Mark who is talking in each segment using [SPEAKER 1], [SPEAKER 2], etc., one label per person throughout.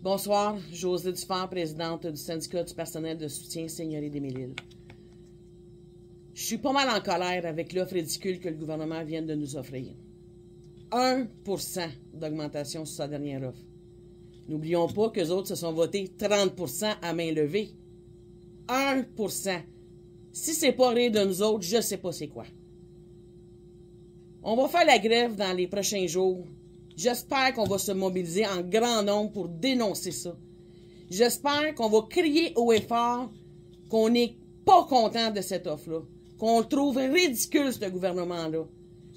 [SPEAKER 1] Bonsoir, Josée Dufort, présidente du syndicat du personnel de soutien Seigneurie des Mille-Îles. Je suis pas mal en colère avec l'offre ridicule que le gouvernement vient de nous offrir. 1% d'augmentation sur sa dernière offre. N'oublions pas qu'eux autres se sont votés 30% à main levée. 1%. Si c'est pas rire de nous autres, je sais pas c'est quoi. On va faire la grève dans les prochains jours. J'espère qu'on va se mobiliser en grand nombre pour dénoncer ça. J'espère qu'on va crier haut et fort qu'on n'est pas content de cette offre-là, qu'on le trouve ridicule, ce gouvernement-là.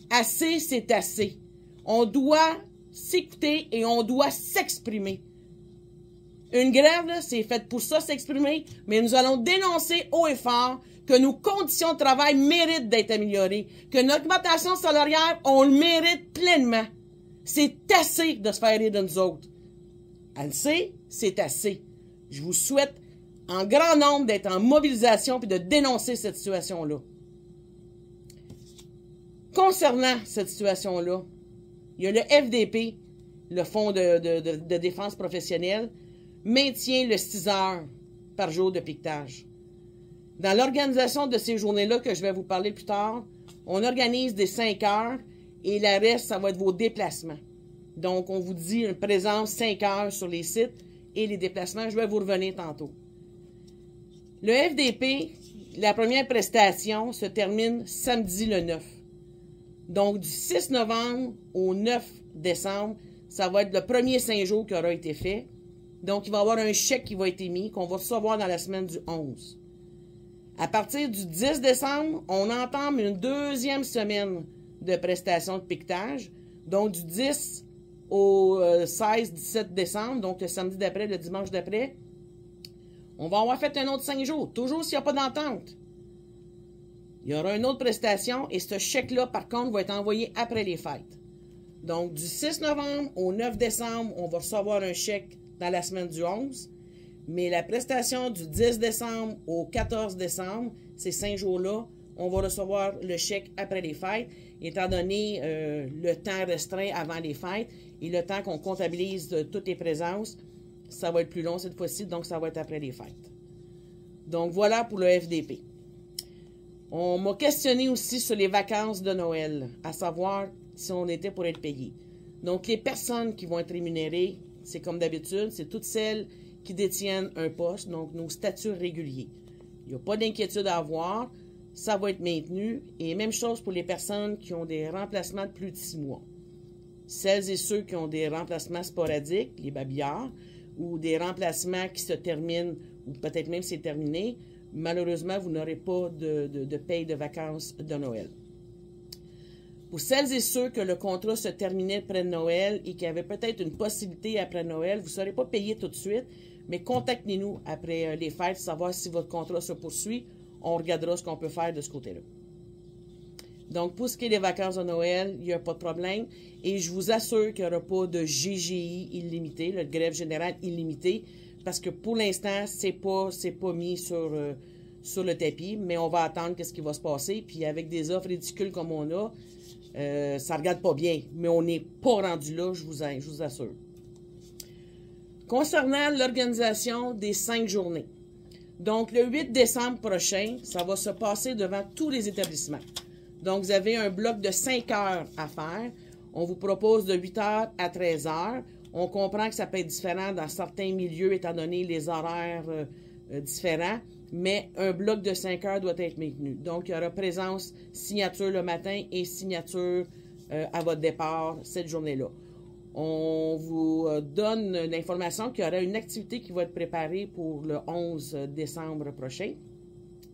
[SPEAKER 1] Assez, c'est assez. On doit s'écouter et on doit s'exprimer. Une grève, c'est fait pour ça, s'exprimer, mais nous allons dénoncer haut et fort que nos conditions de travail méritent d'être améliorées, que notre augmentation salariale, on le mérite pleinement. C'est assez de se faire rire de nous autres. Assez, c'est assez. Je vous souhaite en grand nombre d'être en mobilisation et de dénoncer cette situation-là. Concernant cette situation-là, il y a le FDP, le Fonds de défense professionnelle, maintient le 6 heures par jour de piquetage. Dans l'organisation de ces journées-là que je vais vous parler plus tard, on organise des 5 heures et le reste, ça va être vos déplacements. Donc, on vous dit une présence 5 heures sur les sites et les déplacements, je vais vous revenir tantôt. Le FDP, la première prestation se termine samedi le 9. Donc, du 6 novembre au 9 décembre, ça va être le premier 5 jours qui aura été fait. Donc, il va y avoir un chèque qui va être émis, qu'on va recevoir dans la semaine du 11. À partir du 10 décembre, on entame une deuxième semaine de prestations de piquetage. Donc, du 10 au 16-17 décembre, donc le samedi d'après, le dimanche d'après, on va avoir fait un autre 5 jours, toujours s'il n'y a pas d'entente. Il y aura une autre prestation et ce chèque-là, par contre, va être envoyé après les fêtes. Donc, du 6 novembre au 9 décembre, on va recevoir un chèque dans la semaine du 11. Mais la prestation du 10 décembre au 14 décembre, ces 5 jours-là, on va recevoir le chèque après les fêtes, étant donné le temps restreint avant les fêtes et le temps qu'on comptabilise toutes les présences, ça va être plus long cette fois-ci, donc ça va être après les fêtes. Donc voilà pour le FDP. On m'a questionné aussi sur les vacances de Noël, à savoir si on était pour être payé. Donc les personnes qui vont être rémunérées, c'est comme d'habitude, c'est toutes celles qui détiennent un poste, donc nos statuts réguliers. Il n'y a pas d'inquiétude à avoir, ça va être maintenu. Et même chose pour les personnes qui ont des remplacements de plus de 6 mois. Celles et ceux qui ont des remplacements sporadiques, les babillards, ou des remplacements qui se terminent, ou peut-être même c'est terminé, malheureusement, vous n'aurez pas de paye de vacances de Noël. Pour celles et ceux que le contrat se terminait près de Noël et qui avaient peut-être une possibilité après Noël, vous ne serez pas payé tout de suite, mais contactez-nous après les fêtes, savoir si votre contrat se poursuit. On regardera ce qu'on peut faire de ce côté-là. Donc, pour ce qui est des vacances de Noël, il n'y a pas de problème. Et je vous assure qu'il n'y aura pas de GGI illimité, la grève générale illimitée, parce que pour l'instant, c'est pas mis sur le tapis, mais on va attendre qu'est-ce qui va se passer. Puis avec des offres ridicules comme on a, ça ne regarde pas bien, mais on n'est pas rendu là, je vous assure. Concernant l'organisation des 5 journées, donc le 8 décembre prochain, ça va se passer devant tous les établissements. Donc, vous avez un bloc de 5 heures à faire. On vous propose de 8 heures à 13 heures. On comprend que ça peut être différent dans certains milieux, étant donné les horaires différents, mais un bloc de 5 heures doit être maintenu. Donc, il y aura présence, signature le matin et signature à votre départ cette journée-là. On vous donne l'information qu'il y aura une activité qui va être préparée pour le 11 décembre prochain,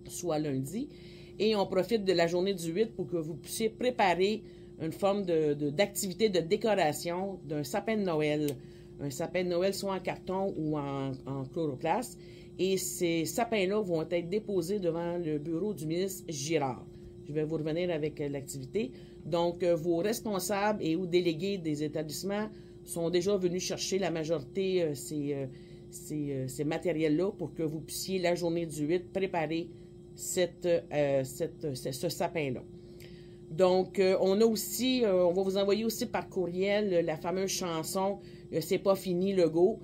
[SPEAKER 1] soit lundi, et on profite de la journée du 8 pour que vous puissiez préparer une forme d'activité de décoration d'un sapin de Noël. Un sapin de Noël soit en carton ou en chloroplaste. Et ces sapins-là vont être déposés devant le bureau du ministre Girard. Je vais vous revenir avec l'activité. Donc, vos responsables et ou délégués des établissements sont déjà venus chercher la majorité ces matériels-là pour que vous puissiez, la journée du 8, préparer ce sapin-là. Donc, on va vous envoyer aussi par courriel la fameuse chanson « C'est pas fini, Legault ».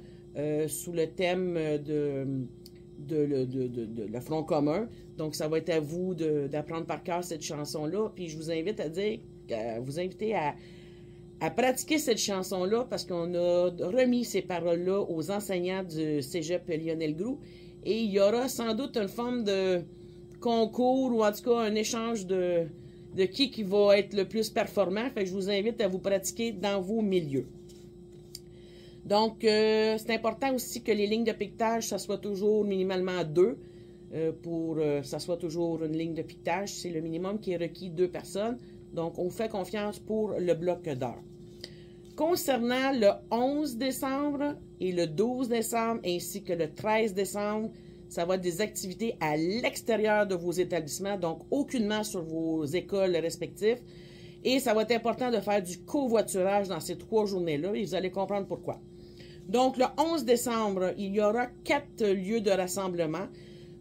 [SPEAKER 1] sous le thème le Front commun. Donc, ça va être à vous d'apprendre par cœur cette chanson-là. Puis, je vous invite à pratiquer cette chanson-là parce qu'on a remis ces paroles-là aux enseignants du Cégep Lionel Groulx. Et il y aura sans doute une forme de concours ou en tout cas un échange de qui va être le plus performant. Fait que je vous invite à vous pratiquer dans vos milieux. Donc, c'est important aussi que les lignes de piquetage, ça soit toujours minimalement 2 ça soit toujours une ligne de piquetage. C'est le minimum qui est requis 2 personnes. Donc, on vous fait confiance pour le bloc d'heures. Concernant le 11 décembre et le 12 décembre ainsi que le 13 décembre, ça va être des activités à l'extérieur de vos établissements, donc aucunement sur vos écoles respectives. Et ça va être important de faire du covoiturage dans ces 3 journées-là et vous allez comprendre pourquoi. Donc, le 11 décembre, il y aura 4 lieux de rassemblement.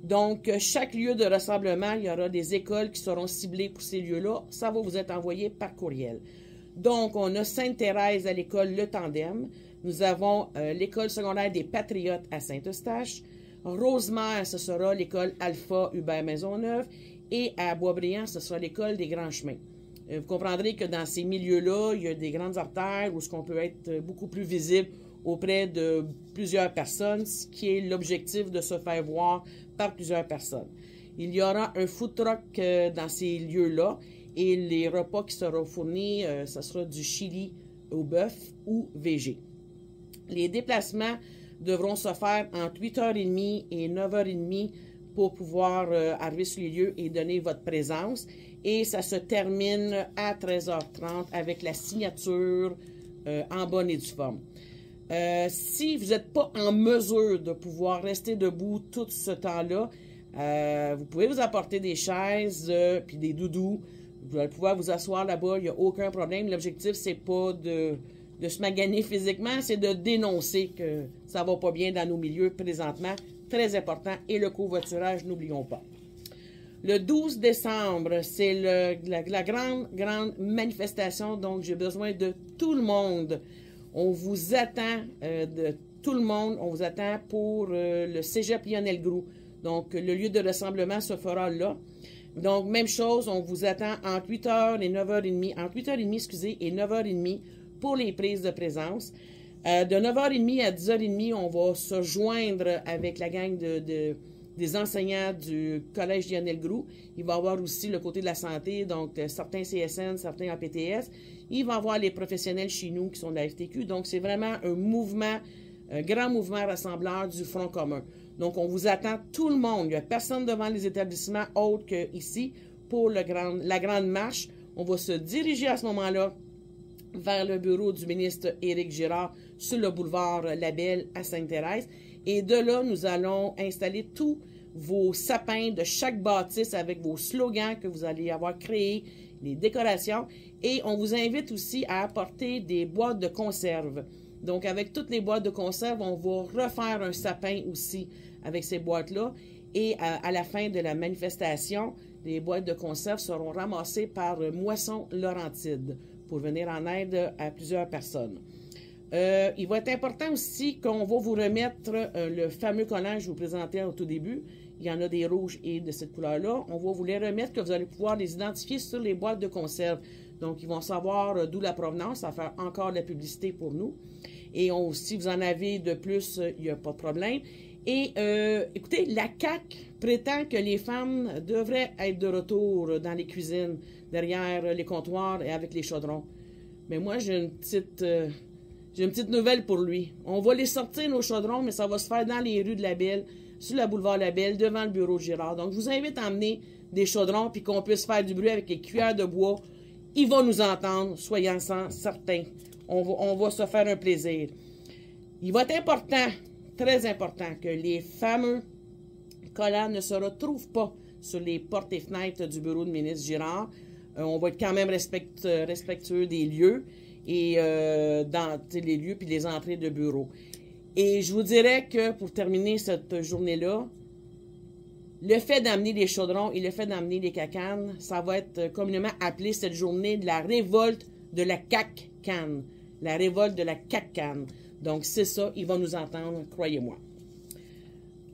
[SPEAKER 1] Donc, chaque lieu de rassemblement, il y aura des écoles qui seront ciblées pour ces lieux-là. Ça va vous être envoyé par courriel. Donc, on a Sainte-Thérèse à l'école Le Tandem. Nous avons l'école secondaire des Patriotes à Saint-Eustache. Rosemère, ce sera l'école Alpha Hubert Maisonneuve. Et à Boisbriand, ce sera l'école des Grands Chemins. Vous comprendrez que dans ces milieux-là, il y a des grandes artères où ce qu'on peut être beaucoup plus visible auprès de plusieurs personnes, ce qui est l'objectif de se faire voir par plusieurs personnes. Il y aura un food truck dans ces lieux-là et les repas qui seront fournis, ce sera du chili au bœuf ou végé. Les déplacements devront se faire entre 8h30 et 9h30 pour pouvoir arriver sur les lieux et donner votre présence. Et ça se termine à 13h30 avec la signature en bonne et due forme. Si vous n'êtes pas en mesure de pouvoir rester debout tout ce temps-là, vous pouvez vous apporter des chaises puis des doudous. Vous allez pouvoir vous asseoir là-bas, il n'y a aucun problème. L'objectif, c'est pas de se maganer physiquement, c'est de dénoncer que ça ne va pas bien dans nos milieux présentement. Très important. Et le covoiturage, n'oublions pas. Le 12 décembre, c'est la grande manifestation. Donc, j'ai besoin de tout le monde. On vous attend, de tout le monde. On vous attend pour le Cégep Lionel Groulx. Donc, le lieu de rassemblement se fera là. Donc, même chose, on vous attend entre 8h et 9h30, entre 8h30, excusez, et 9h30 pour les prises de présence. De 9h30 à 10h30, on va se joindre avec la gang des enseignants du Collège Lionel Groulx. Il va y avoir aussi le côté de la santé, donc certains CSN, certains APTS. Il va y avoir les professionnels chez nous qui sont de la FTQ. Donc, c'est vraiment un mouvement, un grand mouvement rassembleur du Front commun. Donc, on vous attend tout le monde. Il n'y a personne devant les établissements autres qu'ici pour la grande marche. On va se diriger à ce moment-là vers le bureau du ministre Éric Girard sur le boulevard Labelle à Sainte-Thérèse. Et de là, nous allons installer tous vos sapins de chaque bâtisse avec vos slogans que vous allez avoir créés, les décorations. Et on vous invite aussi à apporter des boîtes de conserve. Donc, avec toutes les boîtes de conserve, on va refaire un sapin aussi avec ces boîtes-là. Et à la fin de la manifestation, les boîtes de conserve seront ramassées par Moisson Laurentide pour venir en aide à plusieurs personnes. Il va être important aussi qu'on va vous remettre le fameux collant que je vous présentais au tout début. Il y en a des rouges et de cette couleur-là. On va vous les remettre, que vous allez pouvoir les identifier sur les boîtes de conserve. Donc, ils vont savoir d'où la provenance. Ça va faire encore de la publicité pour nous. Et si vous en avez de plus, il n'y a pas de problème. Et écoutez, la CAQ prétend que les femmes devraient être de retour dans les cuisines, derrière les comptoirs et avec les chaudrons. Mais moi, j'ai une petite nouvelle pour lui. On va les sortir, nos chaudrons, mais ça va se faire dans les rues de Labelle, sur le boulevard Labelle, devant le bureau de Girard. Donc, je vous invite à emmener des chaudrons puis qu'on puisse faire du bruit avec les cuillères de bois. Il va nous entendre, soyez-en certains. On va se faire un plaisir. Il va être important, très important, que les fameux collants ne se retrouvent pas sur les portes et fenêtres du bureau du ministre Girard. On va être quand même respectueux des lieux et dans les lieux puis les entrées de bureau. Et je vous dirais que pour terminer cette journée-là, le fait d'amener les chaudrons et le fait d'amener les cacanes, ça va être communément appelé cette journée de la révolte de la CAQ-CAN. La révolte de la CAQ-CAN. Donc, c'est ça, il va nous entendre, croyez-moi.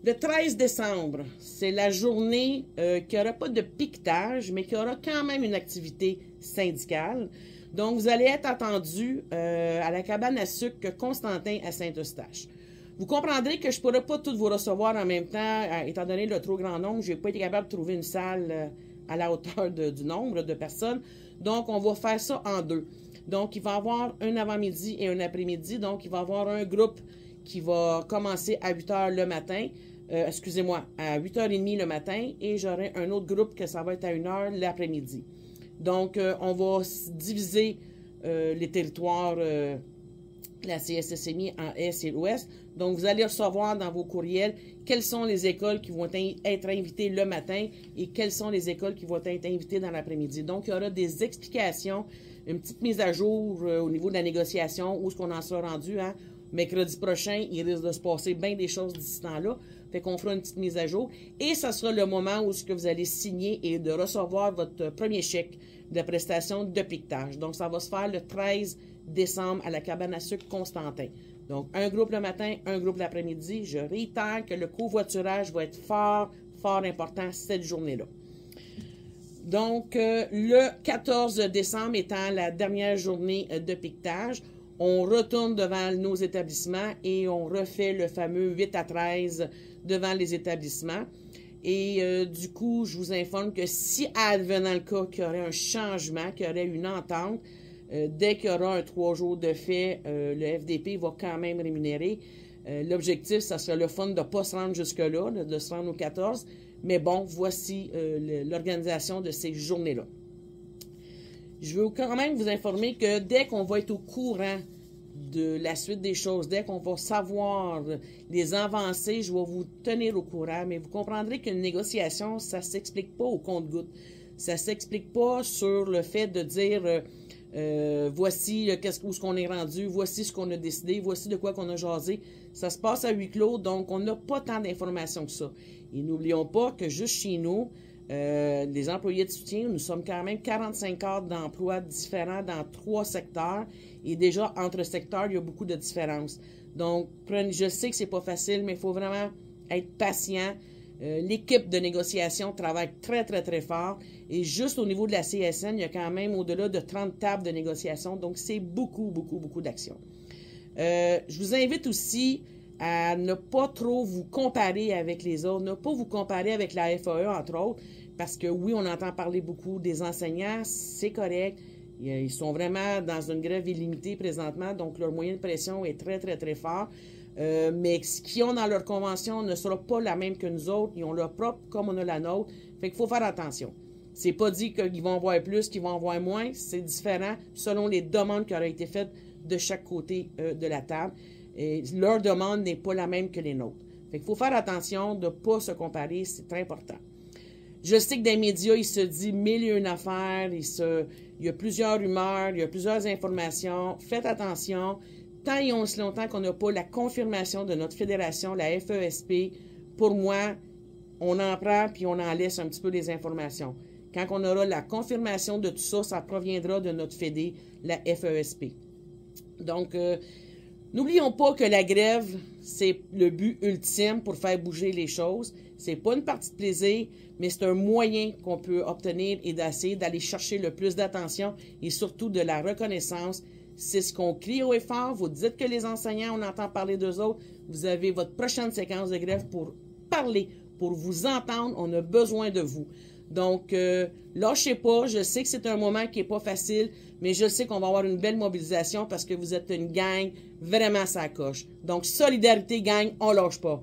[SPEAKER 1] Le 13 décembre, c'est la journée qui n'aura pas de piquetage, mais qui aura quand même une activité syndicale. Donc, vous allez être attendu à la cabane à sucre Constantin à Saint-Eustache. Vous comprendrez que je ne pourrai pas tous vous recevoir en même temps, étant donné le trop grand nombre. Je n'ai pas été capable de trouver une salle à la hauteur du nombre de personnes. Donc, on va faire ça en deux. Donc, il va y avoir un avant-midi et un après-midi. Donc, il va y avoir un groupe qui va commencer à 8 h le matin. Excusez-moi, à 8 h 30 le matin. Et j'aurai un autre groupe que ça va être à 1 h l'après-midi. Donc, on va diviser les territoires, la CSSMI en Est et l'Ouest. Donc, vous allez recevoir dans vos courriels quelles sont les écoles qui vont être invitées le matin et quelles sont les écoles qui vont être invitées dans l'après-midi. Donc, il y aura des explications, une petite mise à jour au niveau de la négociation, où est-ce qu'on en sera rendu. Hein? Mercredi prochain, il risque de se passer bien des choses d'ici ce temps-là. Fait qu'on fera une petite mise à jour. Et ça sera le moment où vous allez signer et de recevoir votre premier chèque de prestation de piquetage. Donc, ça va se faire le 13 décembre à la cabane à sucre Constantin. Donc, un groupe le matin, un groupe l'après-midi. Je réitère que le covoiturage va être fort, fort important cette journée-là. Donc, le 14 décembre étant la dernière journée de piquetage, on retourne devant nos établissements et on refait le fameux 8 à 13 devant les établissements. Et du coup, je vous informe que si, advenant le cas qu'il y aurait un changement, qu'il y aurait une entente, dès qu'il y aura un 3 jours de fait, le FDP va quand même rémunérer. L'objectif, ça serait le fun de ne pas se rendre jusque-là, de se rendre au 14. Mais bon, voici l'organisation de ces journées-là. Je veux quand même vous informer que dès qu'on va être au courant de la suite des choses, dès qu'on va savoir les avancées, je vais vous tenir au courant, mais vous comprendrez qu'une négociation, ça ne s'explique pas au compte-gouttes. Ça ne s'explique pas sur le fait de dire voici où ce qu'on est rendu, voici ce qu'on a décidé, voici de quoi qu'on a jasé. Ça se passe à huis clos, donc on n'a pas tant d'informations que ça. Et n'oublions pas que juste chez nous, les employés de soutien, nous sommes quand même 45 cadres d'emploi différents dans 3 secteurs. Et déjà, entre secteurs, il y a beaucoup de différences. Donc, je sais que c'est pas facile, mais il faut vraiment être patient. L'équipe de négociation travaille très, très, très fort. Et juste au niveau de la CSN, il y a quand même au-delà de 30 tables de négociation. Donc, c'est beaucoup, beaucoup, beaucoup d'actions. Je vous invite aussi à ne pas trop vous comparer avec les autres, ne pas vous comparer avec la FAE, entre autres, parce que oui, on entend parler beaucoup des enseignants, c'est correct. Ils sont vraiment dans une grève illimitée présentement, donc leur moyen de pression est très, très, très fort. Mais ce qu'ils ont dans leur convention ne sera pas la même que nous autres. Ils ont leur propre comme on a la nôtre. Fait qu'il faut faire attention. C'est pas dit qu'ils vont en voir plus, qu'ils vont en voir moins. C'est différent selon les demandes qui auraient été faites de chaque côté de la table. Et leur demande n'est pas la même que les nôtres. Fait qu'il faut faire attention de ne pas se comparer. C'est très important. Je sais que dans les médias, il se dit mille et une affaires, il y a plusieurs rumeurs, il y a plusieurs informations. Faites attention. Tant et aussi longtemps qu'on n'a pas la confirmation de notre fédération, la FESP, pour moi, on en prend puis on en laisse un petit peu des informations. Quand on aura la confirmation de tout ça, ça proviendra de notre fédé, la FESP. Donc, n'oublions pas que la grève, c'est le but ultime pour faire bouger les choses. C'est pas une partie de plaisir, mais c'est un moyen qu'on peut obtenir et d'essayer d'aller chercher le plus d'attention et surtout de la reconnaissance. C'est ce qu'on crie haut et fort. Vous dites que les enseignants, on entend parler d'eux autres. Vous avez votre prochaine séquence de grève pour parler, pour vous entendre. On a besoin de vous. Donc, lâchez pas. Je sais que c'est un moment qui n'est pas facile, mais je sais qu'on va avoir une belle mobilisation parce que vous êtes une gang vraiment à sa coche. Donc, solidarité, gang, on lâche pas.